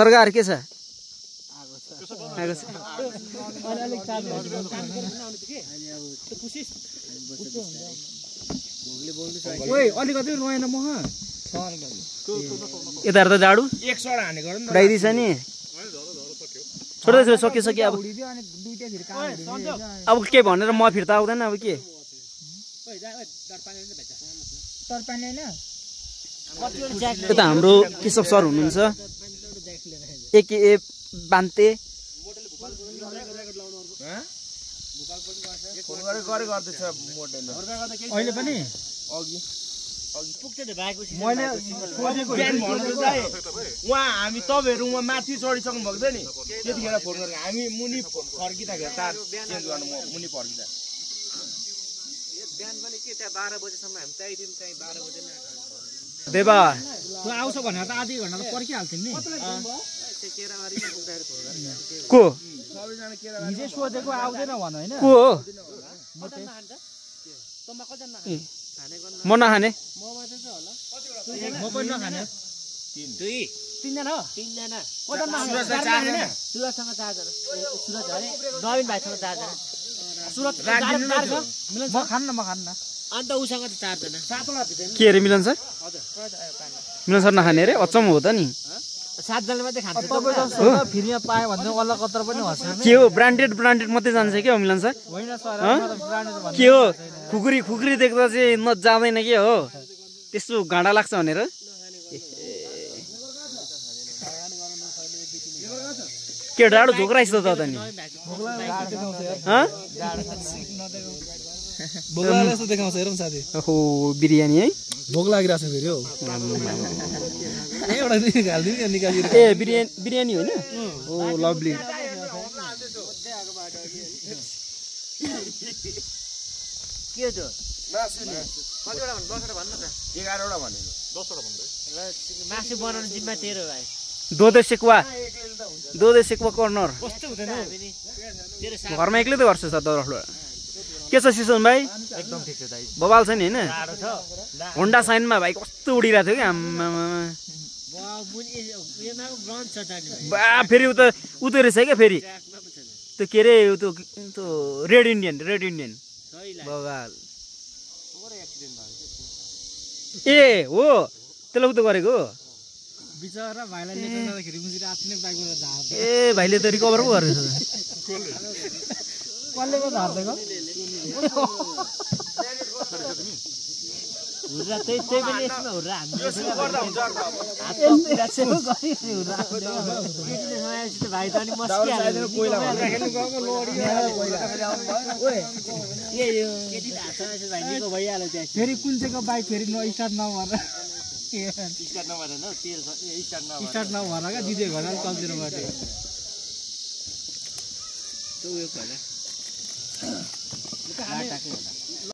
सरकार के छ अलिकति रहेन म यताहरु त जाडु एक सड हानेको नि उडाइदिछ नि छोड्दै सकिसक्यो अब के भनेर म फिर्ता आउँदैन अब के यता हाम्रो केशव सर हुनुहुन्छ एके बान्ते अहिले पनि मैले उहाँ हामी तपाईँहरू उहाँ माथि चढिसक्नु भएको थियो नि त्यतिखेर फोन गरेको हामी मुनि फर्किँदाखेरि तार चेन्ज गर्नु म मुनि फर्किँदा बिहान पनि के त्यहाँ 12 बजेसम्म हामी त्यही थियौँ त्यही 12 बजे नै देवा त्यो आउँछ भनेर त आधी घण्टा त पर्खिहाल्थ्यौँ नि को हिजो सोधेको आउँदैन भन हैन को हो म नखाने म पनि नखाने तीनजना हो तीनजना सुरजसँग 4 जना सुरज अरे नवीन भाइसँग 4 जना सुरज म खान्न अन्त उसँग त 4 जना के रे मिलन सर मिलन सर नखाने रे अचम्म हो त नि 7 जना मात्रै खान्छ तपाईँ जस्तो फ्रीमा पाए भने अल्ला कत्र पनि हस्छ के हो ब्रान्डेड मात्रै जान्छ के हो मिलन सर होइन सर ब्रान्डेड के हो खुकुरी देख्दा चाहिँ जाँदैन के हो त्यस्तो घाँडा लाग्छ भनेर के डाडो झोक्राइस त नि भोक जस्तो देखाउँछ हेरौँ साथी ओहो बिरयानी है भोक लागिरहेछ फेरि हौ एउटा हालिदिनु निकालिदिनु ए बिरयानी होइन ओ लभली के त्यो कतिवटा भन्नु 10 वटा भन्नु त 11 वटा भनेको 10 वटा भन्दै मासु बनाउनु जिम्मा तेरो भाइ दोदे सेक्वा कर्नर कस्तो हुँदैन घरमा एक्लै त गर्छ त दरफ्लो के छ सिसन भाइ एकदम ठीक छ दाइ बबाल छ नि हैन टाढो छ होन्डा साइनमा भाइ कस्तो उडिरहेको थियो कि आम्मा ग्राउन्ड छ जाने बा फेरि उता रहेछ क्या फेरि त्यो के रे त्यो रेड इन्डियन बबाल ए हो त्यसले उता गरेको बिचरा भाइलाई लिएर जाँदाखेरि मुजी आफ्नै बाइकबाट झार्छ ए भाइले त रिकभर पो गरेछ कसले पो झार्दैको हुर्रा त्यही पनि यसमा हुर्रा हामीले भाइ त अनि मस्किहाल्यो फेरि कुन चाहिँको बाइक फेरि स्टार्ट नभएर स्टार्ट नभएर क्या दिदी घर कल्चरबाट त्यो उयो